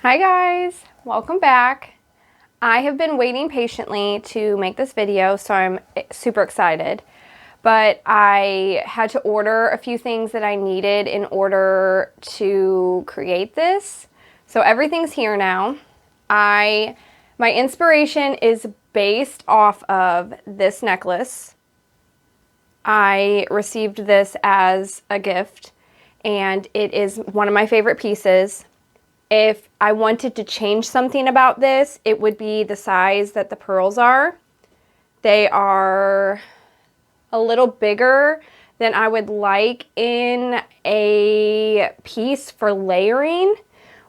Hi guys, welcome back. I have been waiting patiently to make this video, so I'm super excited. But I had to order a few things that I needed in order to create this. So everything's here now. My inspiration is based off of this necklace. I received this as a gift, and it is one of my favorite pieces. If I wanted to change something about this, it would be the size that the pearls are. They are a little bigger than I would like in a piece for layering.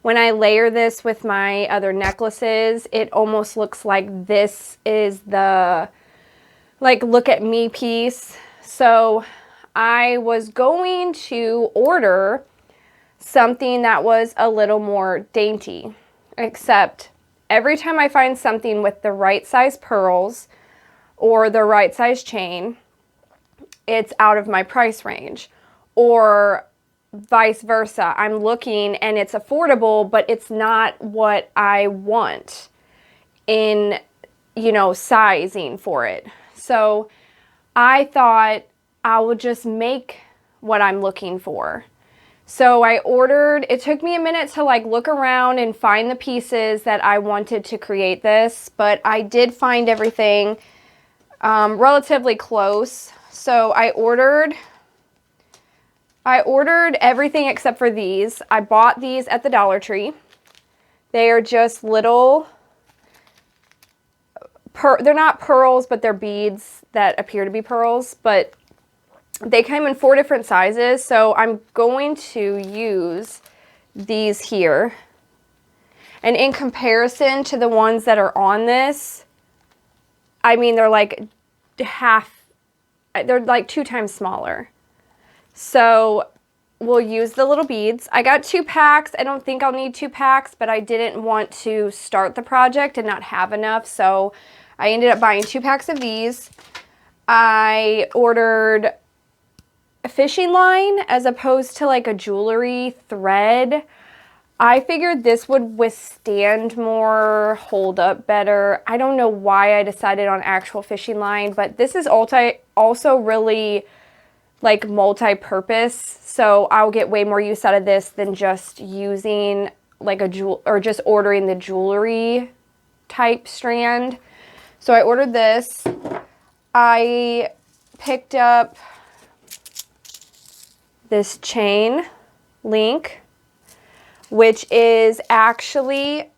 When I layer this with my other necklaces, it almost looks like this is the, like, look at me piece. So I was going to order something that was a little more dainty, except every time I find something with the right size pearls or the right size chain, it's out of my price range, or vice versa. I'm looking and it's affordable, but it's not what I want in, sizing for it. So I thought I will just make what I'm looking for. So I ordered, it took me a minute to look around and find the pieces that I wanted to create this, but I did find everything relatively close. So I ordered everything except for these. I bought these at the Dollar Tree. They are just little, they're not pearls, but they're beads that appear to be pearls, but they came in 4 different sizes, so I'm going to use these here. And in comparison to the ones that are on this, I mean, they're like they're like 2 times smaller. So we'll use the little beads. I got 2 packs. I don't think I'll need 2 packs, but I didn't want to start the project and not have enough, so I ended up buying 2 packs of these. I ordered a fishing line as opposed to like a jewelry thread. I figured this would withstand more, hold up better. I don't know why I decided on actual fishing line, but this is also really like multi-purpose, so I'll get way more use out of this than just using like or just ordering the jewelry type strand. So I ordered this. I picked up this chain link, which is actually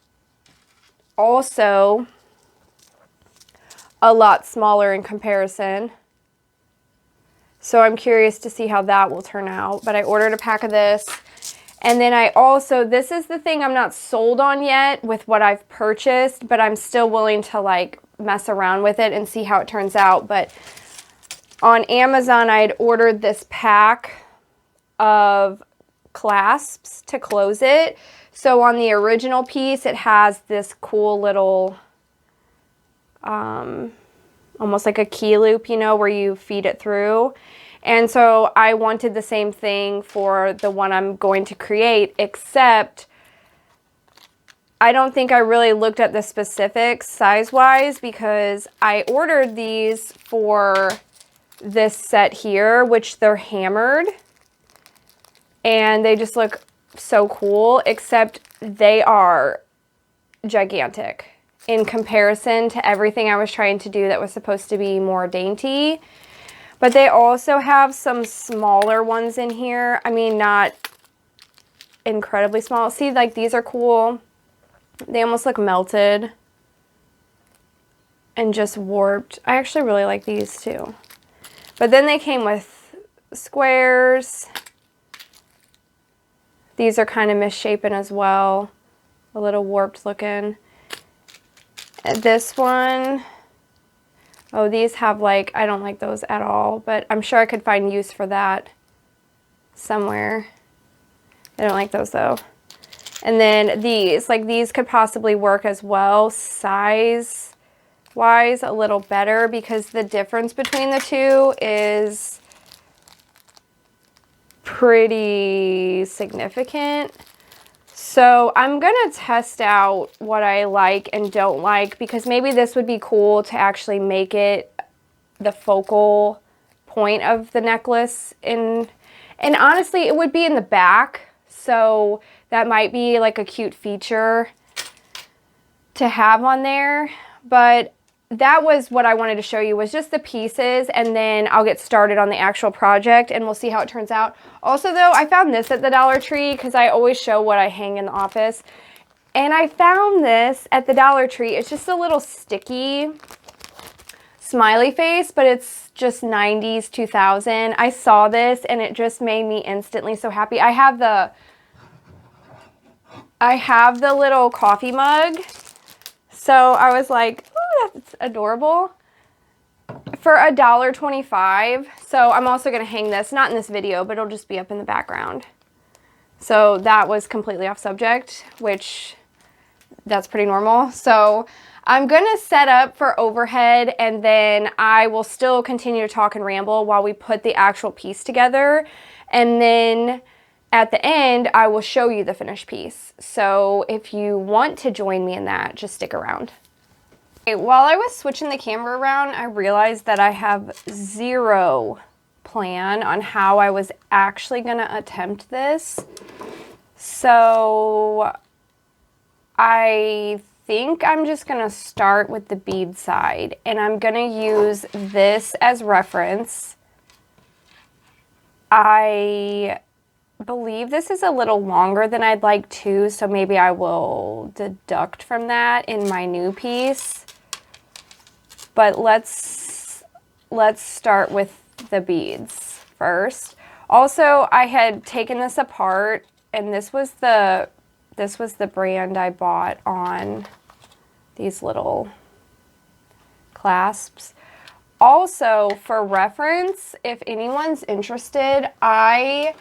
also a lot smaller in comparison. So I'm curious to see how that will turn out. But I ordered a pack of this. And then this is the thing I'm not sold on yet with what I've purchased, but I'm still willing to mess around with it and see how it turns out. But on Amazon, I'd ordered this pack of clasps to close it. So on the original piece, it has this cool little, almost like a key loop, where you feed it through. And so I wanted the same thing for the one I'm going to create, except I don't think I really looked at the specifics size-wise, because I ordered these for this set here, which they're hammered. And they just look so cool, except they are gigantic in comparison to everything I was trying to do that was supposed to be more dainty. But they also have some smaller ones in here. I mean, not incredibly small. See, these are cool. They almost look melted and just warped. I actually really like these too. But then they came with squares. These are kind of misshapen as well, a little warped looking. This one, oh, these have I don't like those at all, but I'm sure I could find use for that somewhere. I don't like those though. And then these could possibly work as well, size-wise a little better, because the difference between the two is pretty significant. So I'm gonna test out what I like and don't like, because maybe this would be cool to actually make it the focal point of the necklace. And honestly, it would be in the back, so that might be like a cute feature to have on there. But that was what I wanted to show you, was just the pieces, and then I'll get started on the actual project and we'll see how it turns out. Also though, I found this at the Dollar Tree, because I always show what I hang in the office. And I found this at the Dollar Tree. It's just a little sticky smiley face, but it's just 90s, 2000. I saw this and it just made me instantly so happy. I have the little coffee mug. So I was like, ooh, that's adorable. For $1.25. So I'm also going to hang this, not in this video, but it'll just be up in the background. So that was completely off subject, which that's pretty normal. So I'm going to set up for overhead, and then I will still continue to talk and ramble while we put the actual piece together. And then at the end, I will show you the finished piece. So if you want to join me in that, just stick around. Okay, while I was switching the camera around, I realized that I have zero plan on how I was actually going to attempt this. So I think I'm just going to start with the bead side, and I'm going to use this as reference. I believe this is a little longer than I'd like to, so maybe I will deduct from that in my new piece. But let's start with the beads first. Also, I had taken this apart, and this was the brand I bought on these little clasps. Also, for reference, if anyone's interested, I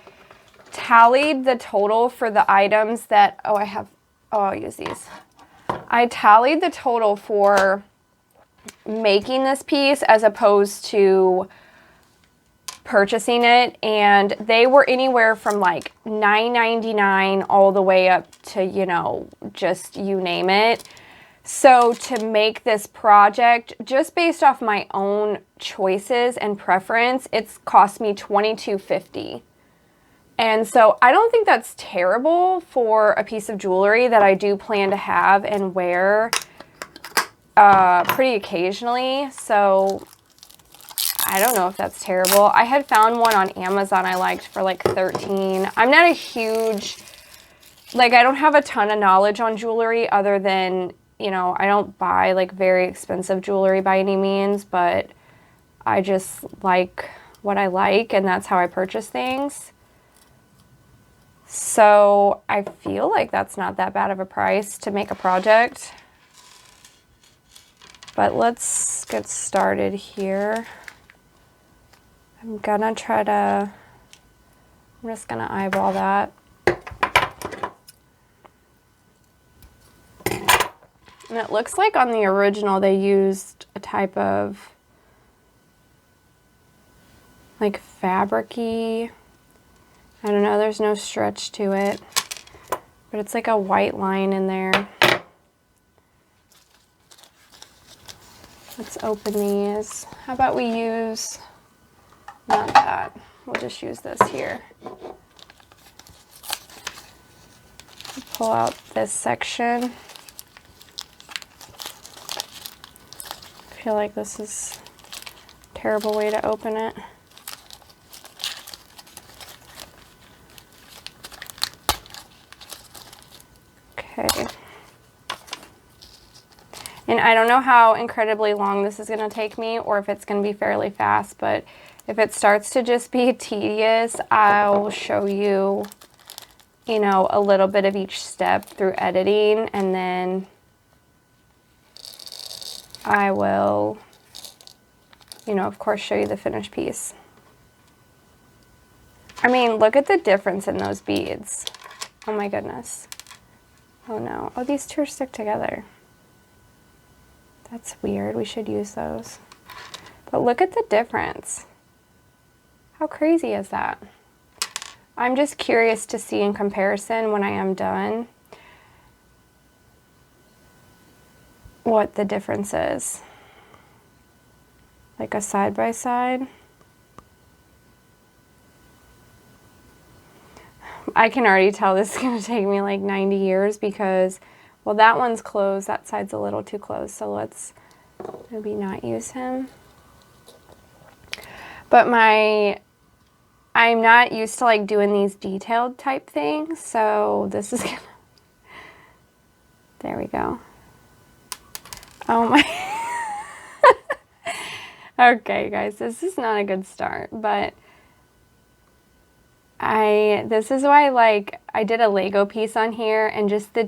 tallied the total for the items that, I'll use these. I tallied the total for making this piece as opposed to purchasing it, and they were anywhere from like $9.99 all the way up to, you know, just you name it. So to make this project, just based off my own choices and preference, it's cost me $22.50. And so I don't think that's terrible for a piece of jewelry that I do plan to have and wear pretty occasionally. So I don't know if that's terrible. I had found one on Amazon I liked for like $13. I'm not a huge, like, I don't have a ton of knowledge on jewelry other than, you know, I don't buy like very expensive jewelry by any means, but I just like what I like, and that's how I purchase things. So I feel like that's not that bad of a price to make a project. But let's get started here. I'm just gonna eyeball that. And it looks like on the original they used a type of like fabric-y, I don't know, there's no stretch to it, but it's like a white line in there. Let's open these. How about we use, not that, we'll just use this here. Pull out this section. I feel like this is a terrible way to open it. Okay. And I don't know how incredibly long this is going to take me, or if it's going to be fairly fast, but if it starts to just be tedious, I'll show you, you know, a little bit of each step through editing, and then I will, you know, of course, show you the finished piece. I mean, look at the difference in those beads. Oh my goodness. Oh no. Oh, these two are stuck together. That's weird. We should use those. But look at the difference. How crazy is that? I'm just curious to see in comparison when I am done. what the difference is. Like a side by side. I can already tell this is going to take me like 90 years because, well, that one's closed. That side's a little too closed. So let's maybe not use him. But I'm not used to like doing these detailed type things. So this is gonna, there we go. Oh my. Okay, guys, this is not a good start, but this is why, like, I did a Lego piece on here, and just the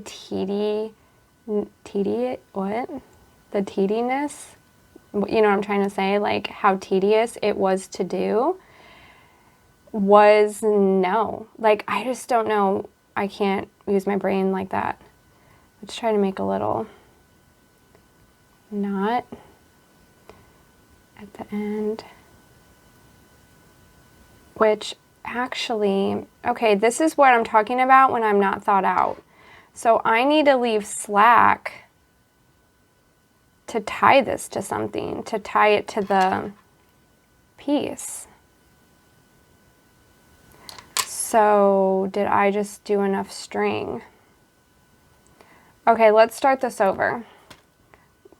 what? The tediness, you know what I'm trying to say? Like, how tedious it was to do was no. Like, I just don't know. I can't use my brain like that. Let's try to make a little knot at the end, which actually, okay, this is what I'm talking about when I'm not thought out. So I need to leave slack to tie this to something, to tie it to the piece. So did I just do enough string? Okay, let's start this over.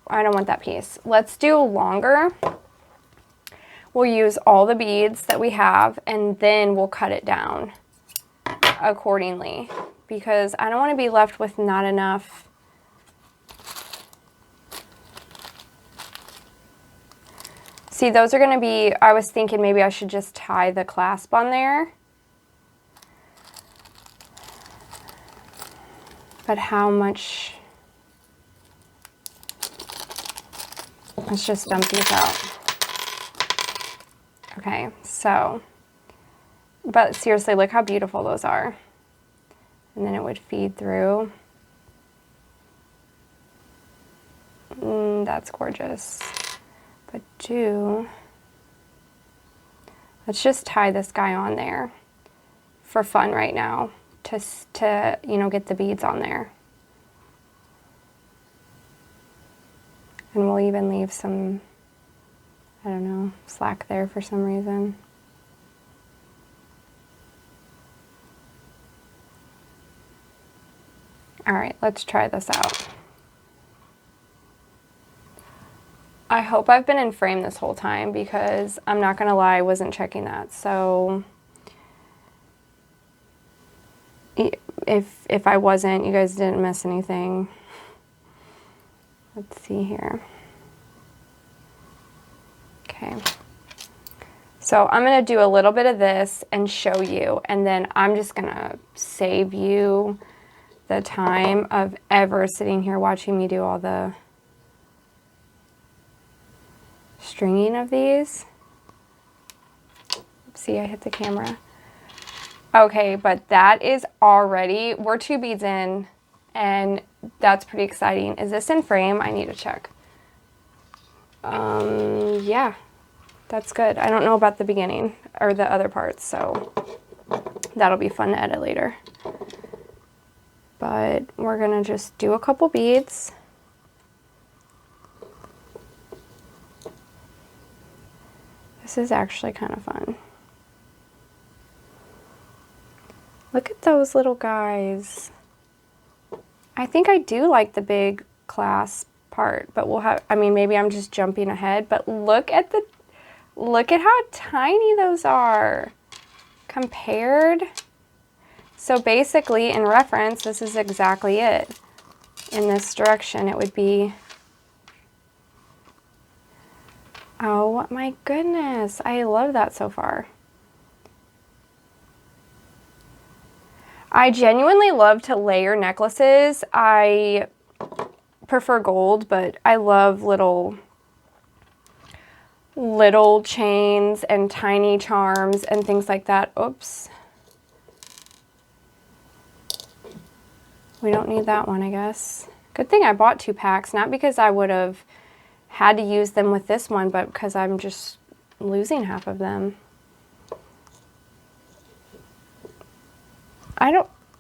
I don't want that piece. Let's do longer. We'll use all the beads that we have, and then we'll cut it down accordingly, because I don't want to be left with not enough. See, those are going to be, I was thinking maybe I should just tie the clasp on there. But how much? Let's just dump these out. Okay, so, but seriously, look how beautiful those are. And then it would feed through. That's gorgeous. But let's just tie this guy on there for fun right now to you know, get the beads on there. And we'll even leave some, I don't know, slack there for some reason. All right, let's try this out. I hope I've been in frame this whole time, because I'm not gonna lie, I wasn't checking that. So if I wasn't, you guys didn't miss anything. Let's see here. Okay. So I'm going to do a little bit of this and show you, and then I'm just going to save you the time of ever sitting here watching me do all the stringing of these. See, I hit the camera. Okay, but that is already, we're 2 beads in, and that's pretty exciting. Is this in frame? I need to check. Yeah, that's good. I don't know about the beginning or the other parts, so that'll be fun to edit later. But we're gonna just do a couple beads. This is actually kind of fun. Look at those little guys. I think I do like the big clasp part, but we'll have, I mean, maybe I'm just jumping ahead, but look at how tiny those are compared. So basically, in reference, this is exactly it. In this direction, it would be, oh my goodness, I love that so far. I genuinely love to layer necklaces. I prefer gold, but I love little chains and tiny charms and things like that. Oops. We don't need that one, I guess. Good thing I bought 2 packs, not because I would have had to use them with this one, but because I'm just losing half of them.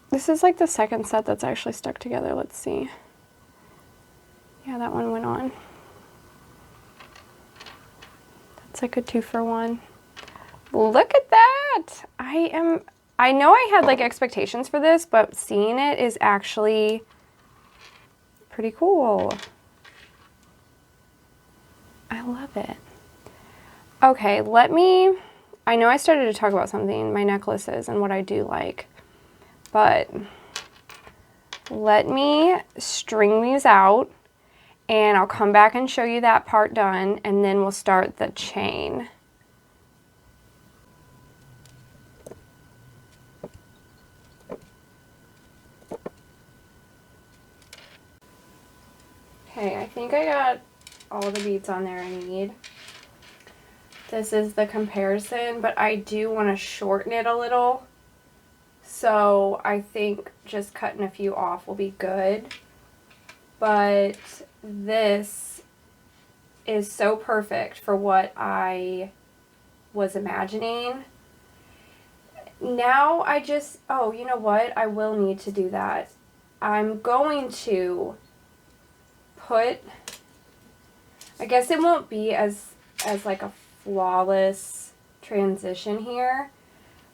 This is like the second set that's actually stuck together. Let's see. Yeah, Yeah, that one went on. That's like a 2-for-1. Look at that! I know I had like expectations for this, but seeing it is actually pretty cool. I love it. Okay, I know I started to talk about something, my necklaces and what I do like, but let me string these out and I'll come back and show you that part done, and then we'll start the chain. Okay, I think I got all the beads on there I need. This is the comparison, but I do want to shorten it a little. So I think just cutting a few off will be good. But this is so perfect for what I was imagining. Now oh, you know what? I will need to do that. I'm going to put, I guess it won't be as like a flawless transition here,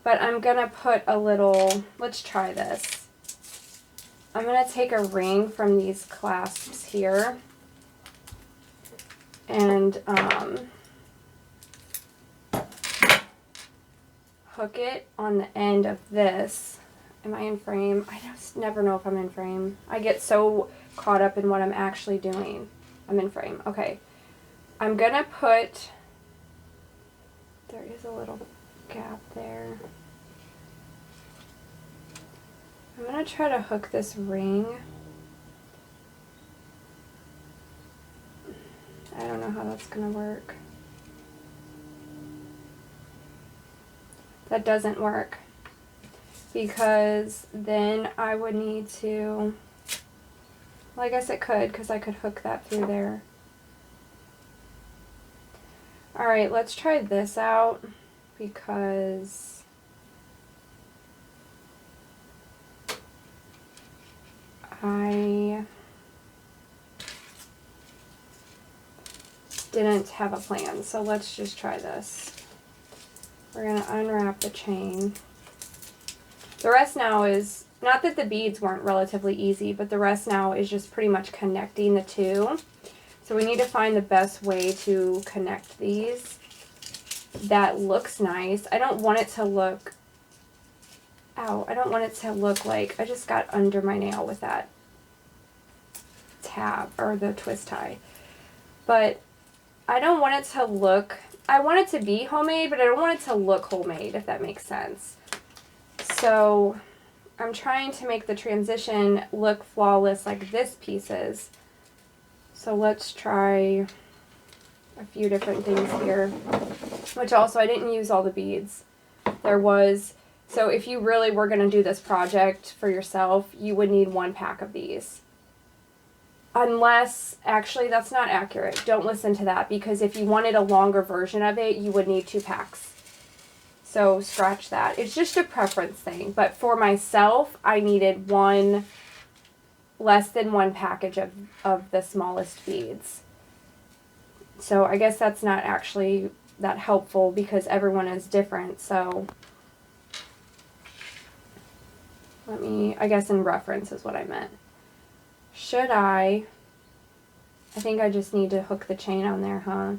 but I'm gonna put a little, let's try this. I'm gonna take a ring from these clasps here and hook it on the end of this. Am I in frame? I just never know if I'm in frame. I get so caught up in what I'm actually doing. I'm in frame. Okay. I'm gonna put, there is a little gap there. I'm gonna try to hook this ring. I don't know how that's gonna work. That doesn't work because then I would need to, well, I guess it could, because I could hook that through there. All right, let's try this out because I didn't have a plan. So let's just try this. We're going to unwrap the chain. The rest now is, not that the beads weren't relatively easy, but the rest now is just pretty much connecting the two. So we need to find the best way to connect these. That looks nice. I don't want it to look, ow, I don't want it to look like I just got under my nail with that tab or the twist tie. But I don't want it to look, I want it to be homemade, but I don't want it to look homemade, if that makes sense. So I'm trying to make the transition look flawless like this piece is. So let's try a few different things here, which also I didn't use all the beads. There was, so if you really were going to do this project for yourself, you would need 1 pack of these. Unless, actually that's not accurate. Don't listen to that, because if you wanted a longer version of it, you would need 2 packs. So scratch that. It's just a preference thing. But for myself, I needed less than 1 package of the smallest beads. So I guess that's not actually that helpful because everyone is different. So let me, I guess in reference is what I meant. Should I think I just need to hook the chain on there, huh?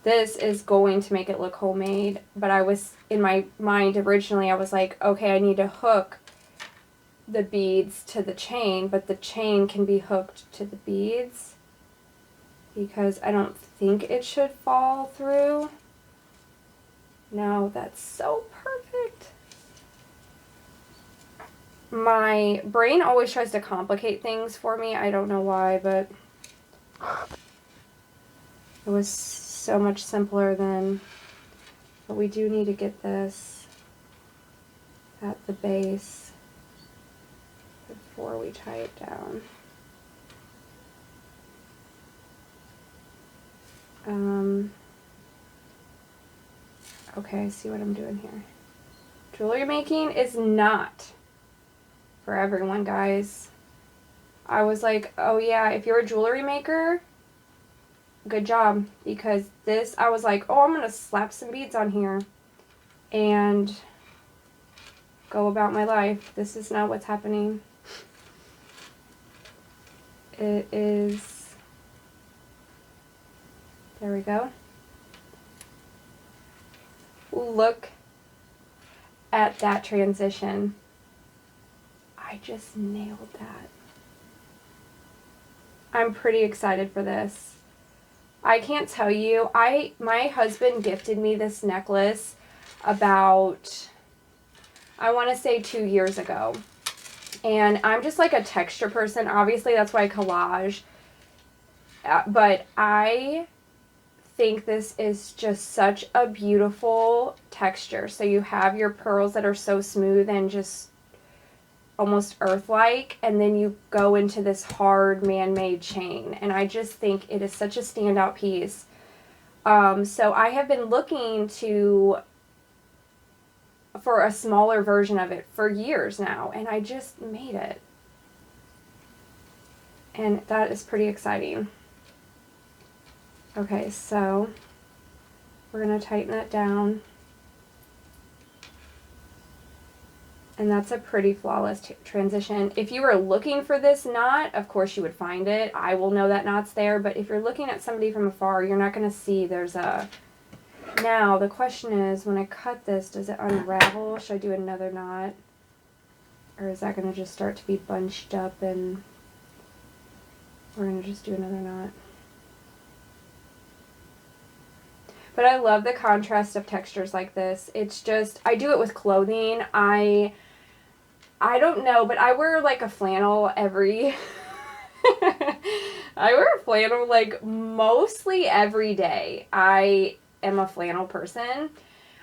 This is going to make it look homemade, but I was, in my mind originally, I was like, okay, I need to hook the beads to the chain, but the chain can be hooked to the beads because I don't think it should fall through. No, that's so perfect. My brain always tries to complicate things for me. I don't know why, but it was so much simpler than, but we do need to get this at the base before we tie it down. Okay, I see what I'm doing here. Jewelry making is not for everyone, guys. I was like, oh yeah, if you're a jewelry maker, good job. Because this, I was like, oh, I'm going to slap some beads on here and go about my life. This is not what's happening. It is, there we go. Look at that transition. I just nailed that. I'm pretty excited for this. I can't tell you, my husband gifted me this necklace about, I want to say 2 years ago. And I'm just like a texture person. Obviously, that's why I collage. But I think this is just such a beautiful texture. So you have your pearls that are so smooth and just almost earth-like, and then you go into this hard man-made chain, and I just think it is such a standout piece. So I have been looking for a smaller version of it for years now, and I just made it, and that is pretty exciting. Okay, so we're going to tighten that down. And that's a pretty flawless transition. If you were looking for this knot, of course you would find it. I will know that knot's there, but if you're looking at somebody from afar, you're not going to see there's a... Now, the question is, when I cut this, does it unravel? Should I do another knot? Or is that going to just start to be bunched up and we're going to just do another knot? But I love the contrast of textures like this. It's just, I do it with clothing. I don't know, but I wear like a flannel every, I wear a flannel like mostly every day. I am a flannel person.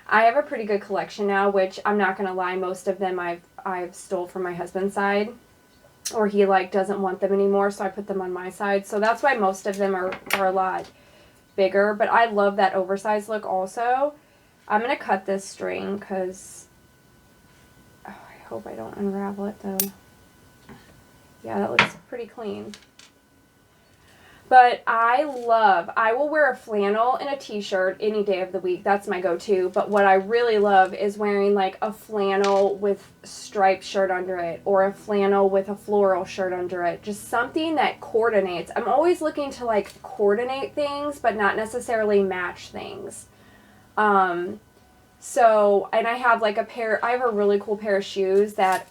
I have a pretty good collection now, which I'm not going to lie, most of them I've stole from my husband's side, or he like doesn't want them anymore, so I put them on my side. So that's why most of them are a lot bigger, but I love that oversized look also. I'm going to cut this string because, oh, I hope I don't unravel it though. Yeah, that looks pretty clean. But I will wear a flannel and a t-shirt any day of the week. That's my go-to. But what I really love is wearing like a flannel with striped shirt under it, or a flannel with a floral shirt under it. Just something that coordinates. I'm always looking to like coordinate things, but not necessarily match things. So, and I have like I have a really cool pair of shoes that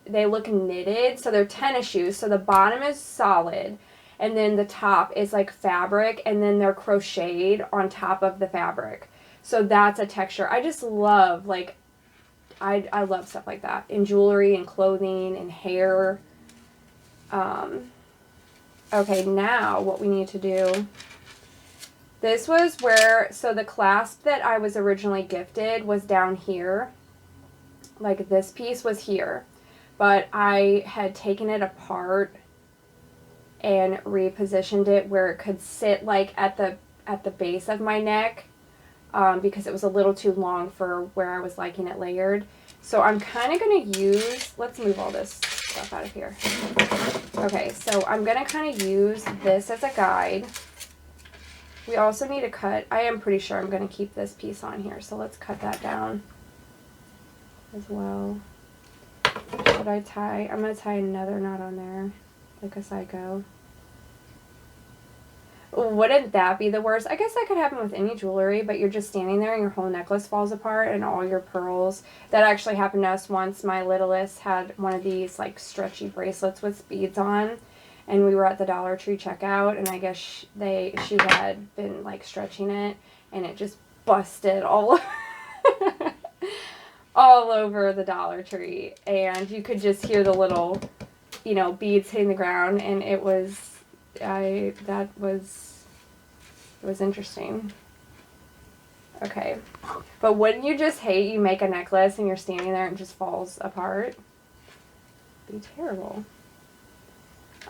they look knitted. So they're tennis shoes. So the bottom is solid, and then the top is like fabric, and then they're crocheted on top of the fabric. So that's a texture. I just love, like, I love stuff like that in jewelry and clothing and hair. Okay, now what we need to do, this was where, so the clasp that I was originally gifted was down here. Like this piece was here, but I had taken it apart and repositioned it where it could sit like at the base of my neck, because it was a little too long for where I was liking it layered. So I'm kind of going to use, let's move all this stuff out of here. Okay, so I'm going to kind of use this as a guide. We also need to cut, I am pretty sure I'm going to keep this piece on here, so let's cut that down as well. Should I tie, I'm going to tie another knot on there, like a psycho. Wouldn't that be the worst? I guess that could happen with any jewelry, but you're just standing there and your whole necklace falls apart and all your pearls. That actually happened to us once. My littlest had one of these like stretchy bracelets with beads on, and we were at the Dollar Tree checkout, and I guess she had been like stretching it, and it just busted all all over the Dollar Tree, and you could just hear the little, beads hitting the ground, and it was interesting. Okay, but wouldn't you just hate you make a necklace and you're standing there and it just falls apart? It'd be terrible.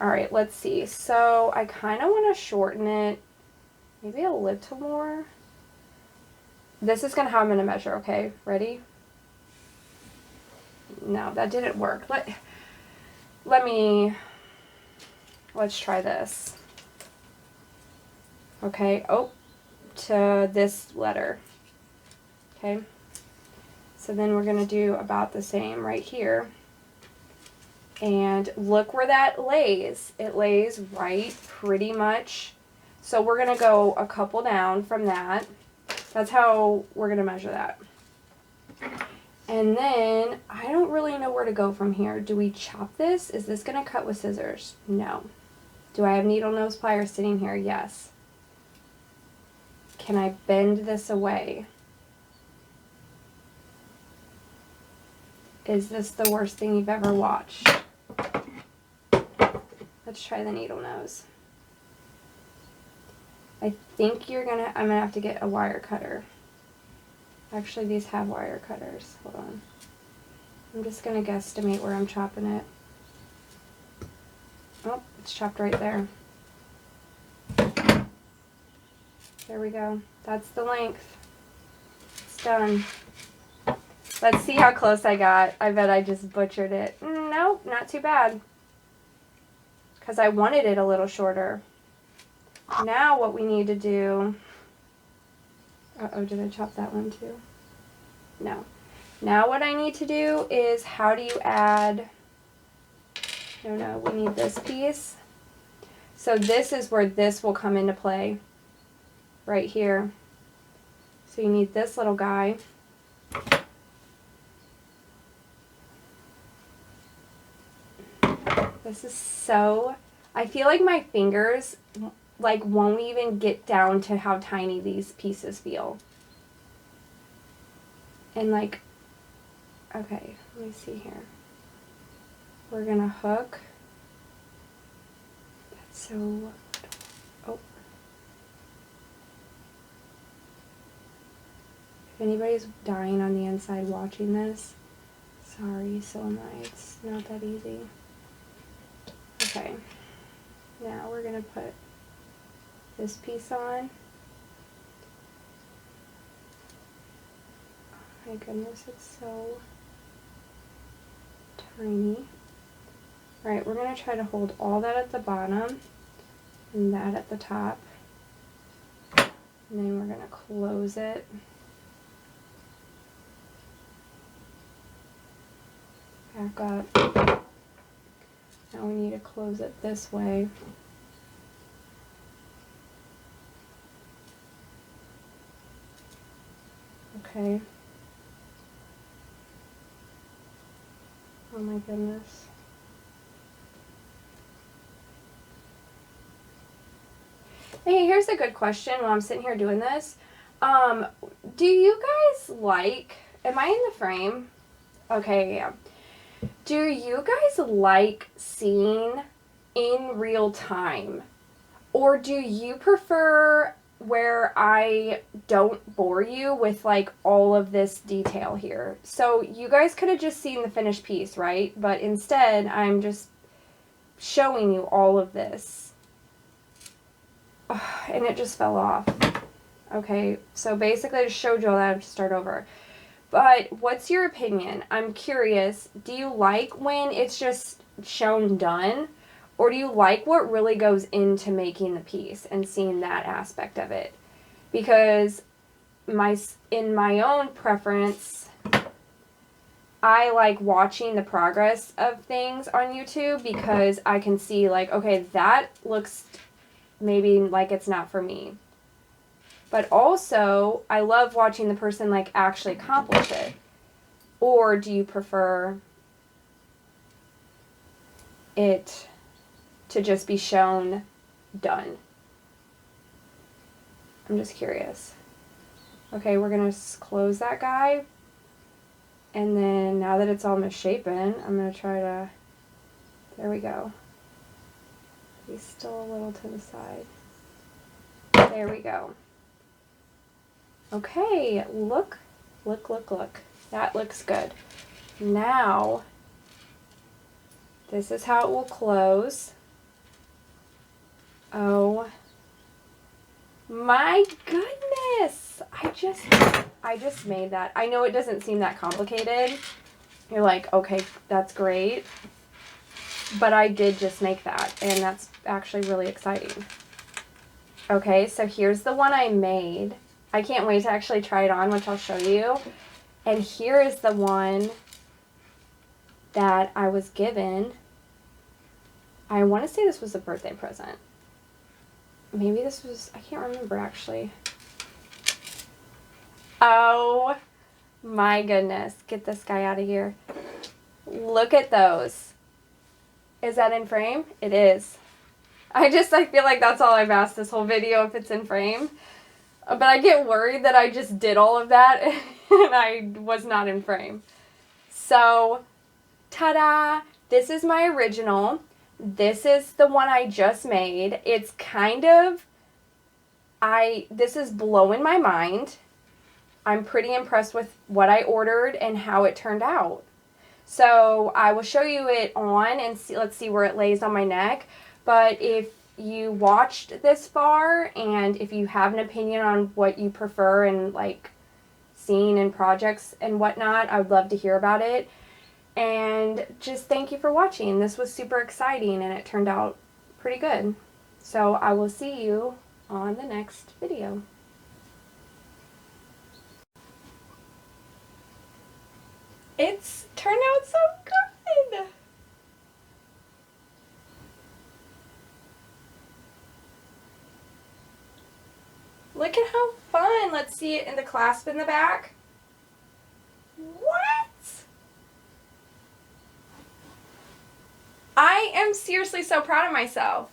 All right, let's see. So I kind of want to shorten it, maybe a little more. This is gonna how I'm gonna measure. Okay, ready? No, that didn't work. let's try this. Okay, oh, to this letter. Okay, so then we're gonna do about the same right here. And look where that lays. It lays right pretty much. So we're gonna go a couple down from that. That's how we're gonna measure that. And then, I don't really know where to go from here. Do we chop this? Is this gonna cut with scissors? No. Do I have needle nose pliers sitting here? Yes. Can I bend this away? Is this the worst thing you've ever watched? Let's try the needle nose. I think I'm gonna have to get a wire cutter. Actually, these have wire cutters. Hold on. I'm just gonna guesstimate where I'm chopping it. Oh, it's chopped right there. There we go. That's the length. It's done. Let's see how close I got. I bet I just butchered it. Nope, not too bad. Because I wanted it a little shorter. Now what we need to do... Uh-oh, did I chop that one too? No. Now what I need to do is, how do you add... No, we need this piece. So this is where this will come into play. Right here. So you need this little guy. This is so... I feel like my fingers like won't even get down to how tiny these pieces feel. And like, okay, let me see here. We're gonna hook. That's so... Oh. If anybody's dying on the inside watching this, sorry, so am I. It's not that easy. Okay, now we're going to put this piece on. Oh my goodness, it's so tiny. Alright, we're going to try to hold all that at the bottom and that at the top. And then we're going to close it. Back up. Now we need to close it this way. Okay. Oh my goodness. Hey, here's a good question while I'm sitting here doing this. Do you guys like, am I in the frame? Okay, yeah. Do you guys like seeing in real time? Or do you prefer where I don't bore you with like all of this detail here? So you guys could have just seen the finished piece, right? But instead, I'm just showing you all of this. And it just fell off. Okay, so basically I just showed you all that. I have to start over. But what's your opinion? I'm curious. Do you like when it's just shown done? Or do you like what really goes into making the piece and seeing that aspect of it? Because in my own preference, I like watching the progress of things on YouTube because I can see like, okay, that looks maybe like it's not for me. But also, I love watching the person like actually accomplish it. Or do you prefer it to just be shown done? I'm just curious. Okay, we're going to close that guy. And then now that it's all misshapen, I'm going to try to, there we go. He's still a little to the side. There we go. Okay, look. That looks good. Now, this is how it will close. Oh my goodness! I just made that. I know it doesn't seem that complicated. You're like, okay, that's great. but I did just make that, and that's actually really exciting. Okay, so here's the one I made. I can't wait to actually try it on, which I'll show you. And here is the one that I was given. I want to say this was a birthday present. Maybe this was, I can't remember actually. Oh my goodness. Get this guy out of here. Look at those. Is that in frame? It is. I feel like that's all I've asked this whole video, if it's in frame. But I get worried that I just did all of that and I was not in frame. So, ta-da! This is my original. This is the one I just made. It's kind of, this is blowing my mind. I'm pretty impressed with what I ordered and how it turned out. So I will show you it on and see, let's see where it lays on my neck. But if you watched this far and if you have an opinion on what you prefer and like seeing in projects and whatnot, I would love to hear about it. And just thank you for watching. This was super exciting and it turned out pretty good. So I will see you on the next video. It's turned out so good. Look at how fun. Let's see it in the clasp in the back. What? I am seriously so proud of myself.